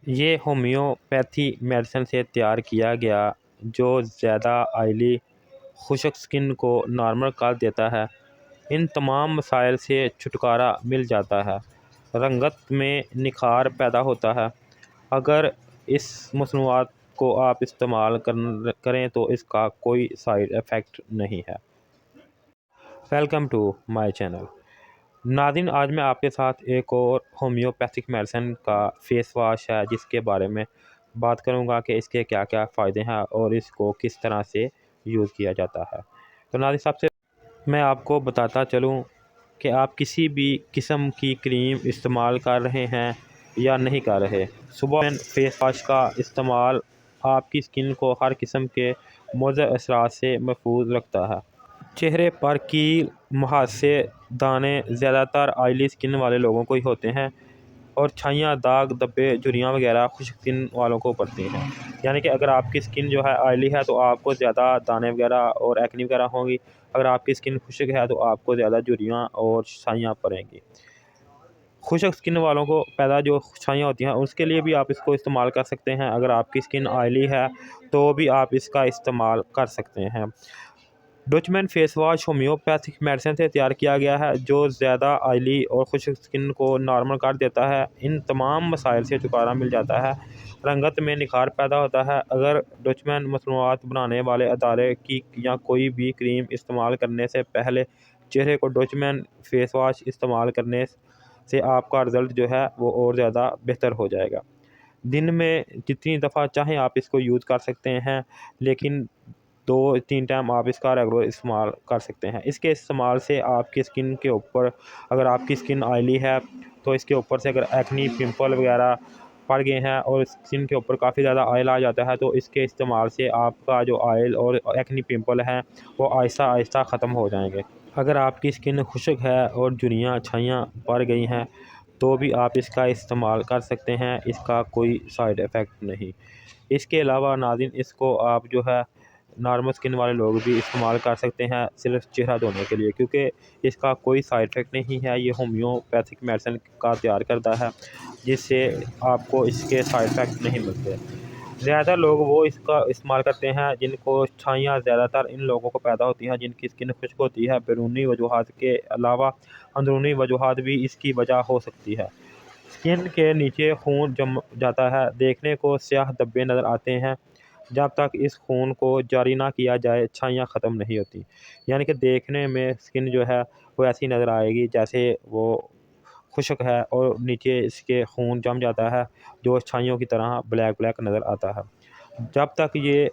یہ homeopathy medicine سے تیار کیا گیا جو زیادہ آئلی خشک سکن کو نارمل کر دیتا ہے۔ ان تمام مسائل سے چھٹکارا مل جاتا ہے، رنگت میں نکھار پیدا ہوتا ہے۔ اگر اس مصنوعات کو آپ استعمال کریں تو اس کا کوئی سائیڈ ایفیکٹ نہیں ہے۔ Welcome to my channel. ناظرین، آج میں آپ کے ساتھ ایک اور ہومیوپیتھک میڈیسن کا فیس واش ہے جس کے بارے میں بات کروں گا کہ اس کے کیا کیا فائدے ہیں اور اس کو کس طرح سے یوز کیا جاتا ہے۔ تو ناظرین، سب سے میں آپ کو بتاتا چلوں کہ آپ کسی بھی قسم کی کریم استعمال کر رہے ہیں یا نہیں کر رہے، صبح فیس واش کا استعمال آپ کی سکن کو ہر قسم کے مضر اثرات سے محفوظ رکھتا ہے۔ چہرے پر کیل، مہاسے، دانے زیادہ تر آئلی سکن والے لوگوں کو ہی ہوتے ہیں، اور چھائیاں، داغ، دبے، جھریاں وغیرہ خشک سکن والوں کو پڑتی ہیں۔ یعنی کہ اگر آپ کی سکن جو ہے آئلی ہے تو آپ کو زیادہ دانے وغیرہ اور ایکنی وغیرہ ہوں گی، اگر آپ کی سکن خشک ہے تو آپ کو زیادہ جھریاں اور چھائیاں پڑیں گی۔ خشک سکن والوں کو پیدا جو چھائیاں ہوتی ہیں اس کے لیے بھی آپ اس کو استعمال کر سکتے ہیں۔ اگر آپ کی سکن آئلی ہے تو بھی آپ اس کا استعمال کر سکتے ہیں۔ ڈچمن فیس واش ہومیوپیتھک میڈیسن سے تیار کیا گیا ہے جو زیادہ آئلی اور خشک سکن کو نارمل کر دیتا ہے۔ ان تمام مسائل سے چھٹکارا مل جاتا ہے، رنگت میں نکھار پیدا ہوتا ہے۔ اگر ڈچمن مصنوعات بنانے والے ادارے کی یا کوئی بھی کریم استعمال کرنے سے پہلے چہرے کو ڈچمن فیس واش استعمال کرنے سے آپ کا رزلٹ جو ہے وہ اور زیادہ بہتر ہو جائے گا۔ دن میں جتنی دفعہ چاہیں آپ اس کو یوز کر سکتے ہیں، لیکن 2-3 ٹائم آپ اس کا ریگولر استعمال کر سکتے ہیں۔ اس کے استعمال سے آپ کی سکن کے اوپر، اگر آپ کی سکن آئلی ہے تو اس کے اوپر سے اگر ایکنی، پمپل وغیرہ پڑ گئے ہیں اور سکن کے اوپر کافی زیادہ آئل آ جاتا ہے تو اس کے استعمال سے آپ کا جو آئل اور ایکنی پمپل ہیں وہ آہستہ آہستہ ختم ہو جائیں گے۔ اگر آپ کی سکن خشک ہے اور جھریاں، چھائیاں پڑ گئی ہیں تو بھی آپ اس کا استعمال کر سکتے ہیں، اس کا کوئی سائیڈ ایفیکٹ نہیں۔ اس کے علاوہ ناظرین، اس کو آپ جو ہے نارمل سکن والے لوگ بھی استعمال کر سکتے ہیں صرف چہرہ دھونے کے لیے، کیونکہ اس کا کوئی سائیڈ ایفیکٹ نہیں ہے۔ یہ ہومیوپیتھک میڈیسن کا تیار کردہ ہے جس سے آپ کو اس کے سائیڈ ایفیکٹ نہیں ملتے۔ زیادہ لوگ وہ اس کا استعمال کرتے ہیں جن کو چھائیاں زیادہ تر ان لوگوں کو پیدا ہوتی ہیں جن کی سکن خشک ہوتی ہے۔ بیرونی وجوہات کے علاوہ اندرونی وجوہات بھی اس کی وجہ ہو سکتی ہے۔ سکن کے نیچے خون جم جاتا ہے، دیکھنے کو سیاہ دھبے نظر آتے ہیں۔ جب تک اس خون کو جاری نہ کیا جائے چھائیاں ختم نہیں ہوتی۔ یعنی کہ دیکھنے میں سکن جو ہے وہ ایسی نظر آئے گی جیسے وہ خشک ہے اور نیچے اس کے خون جم جاتا ہے جو چھائیوں کی طرح بلیک بلیک نظر آتا ہے۔ جب تک یہ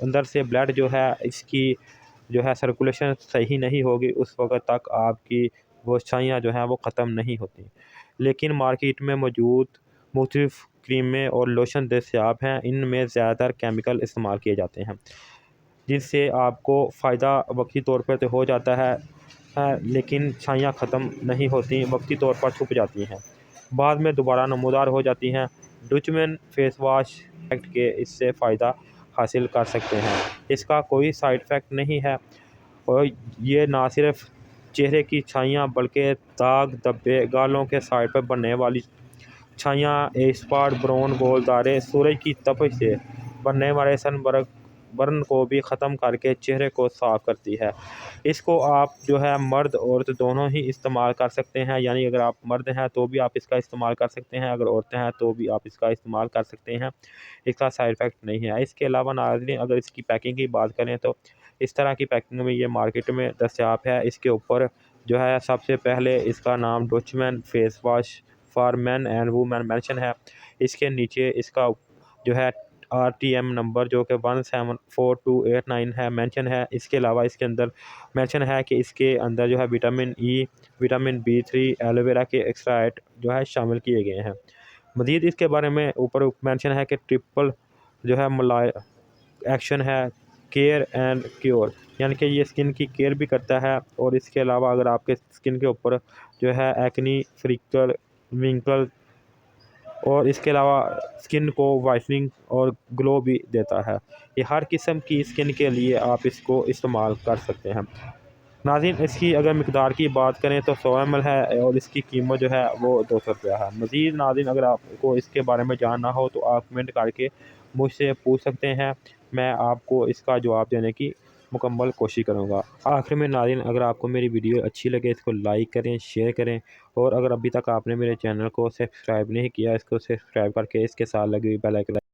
اندر سے بلڈ جو ہے اس کی جو ہے سرکولیشن صحیح نہیں ہوگی اس وقت تک آپ کی وہ چھائیاں جو ہیں وہ ختم نہیں ہوتی۔ لیکن مارکیٹ میں موجود مختلف کریمیں اور لوشن دستیاب ہیں، ان میں زیادہ تر کیمیکل استعمال کیے جاتے ہیں جس سے آپ کو فائدہ وقتی طور پر تو ہو جاتا ہے لیکن چھائیاں ختم نہیں ہوتی، وقتی طور پر چھپ جاتی ہیں، بعد میں دوبارہ نمودار ہو جاتی ہیں۔ ڈچمن فیس واش ایکٹ کے اس سے فائدہ حاصل کر سکتے ہیں، اس کا کوئی سائیڈ ایفیکٹ نہیں ہے، اور یہ نہ صرف چہرے کی چھائیاں بلکہ داغ، دبے، گالوں کے سائڈ پر بننے والی چھائیاں، اسپاٹ، برون گول دارے، سورج کی تپش سے بننے والے سن برن کو بھی ختم کر کے چہرے کو صاف کرتی ہے۔ اس کو آپ جو ہے مرد عورت دونوں ہی استعمال کر سکتے ہیں، یعنی اگر آپ مرد ہیں تو بھی آپ اس کا استعمال کر سکتے ہیں، اگر عورتیں ہیں تو بھی آپ اس کا استعمال کر سکتے ہیں، اس کا سائیڈ ایفیکٹ نہیں ہے۔ اس کے علاوہ ناظرین، اگر اس کی پیکنگ کی بات کریں تو اس طرح کی پیکنگ میں یہ مارکیٹ میں دستیاب ہے۔ اس کے اوپر جو ہے سب سے پہلے اس کا نام Dutchman face wash for men and women mention ہے۔ اس کے نیچے اس کا جو ہے RTM نمبر جو کہ 174289 ہے مینشن ہے۔ اس کے علاوہ اس کے اندر مینشن ہے کہ اس کے اندر جو ہے vitamin E، vitamin B3، aloe vera کے ایکسٹریکٹ جو ہے شامل کیے گئے ہیں۔ مزید اس کے بارے میں اوپر مینشن ہے کہ ٹرپل جو ہے ایکشن ہے، کیئر اینڈ کیور، یعنی کہ یہ سکن کی کیئر بھی کرتا ہے، اور اس کے علاوہ اگر آپ کے سکن کے اوپر جو ہے ایکنی، فریکل، ونکل، اور اس کے علاوہ سکن کو وائٹننگ اور گلو بھی دیتا ہے۔ یہ ہر قسم کی سکن کے لیے آپ اس کو استعمال کر سکتے ہیں۔ ناظرین اس کی اگر مقدار کی بات کریں تو 100 ml ہے اور اس کی قیمت جو ہے وہ 200 روپیہ ہے۔ مزید ناظرین اگر آپ کو اس کے بارے میں جاننا ہو تو آپ کمنٹ کر کے مجھ سے پوچھ سکتے ہیں، میں آپ کو اس کا جواب دینے کی مکمل کوشش کروں گا۔ آخر میں ناظرین اگر آپ کو میری ویڈیو اچھی لگے اس کو لائک کریں، شیئر کریں، اور اگر ابھی تک آپ نے میرے چینل کو سبسکرائب نہیں کیا اس کو سبسکرائب کر کے اس کے ساتھ لگی ہوئی بیل آئکن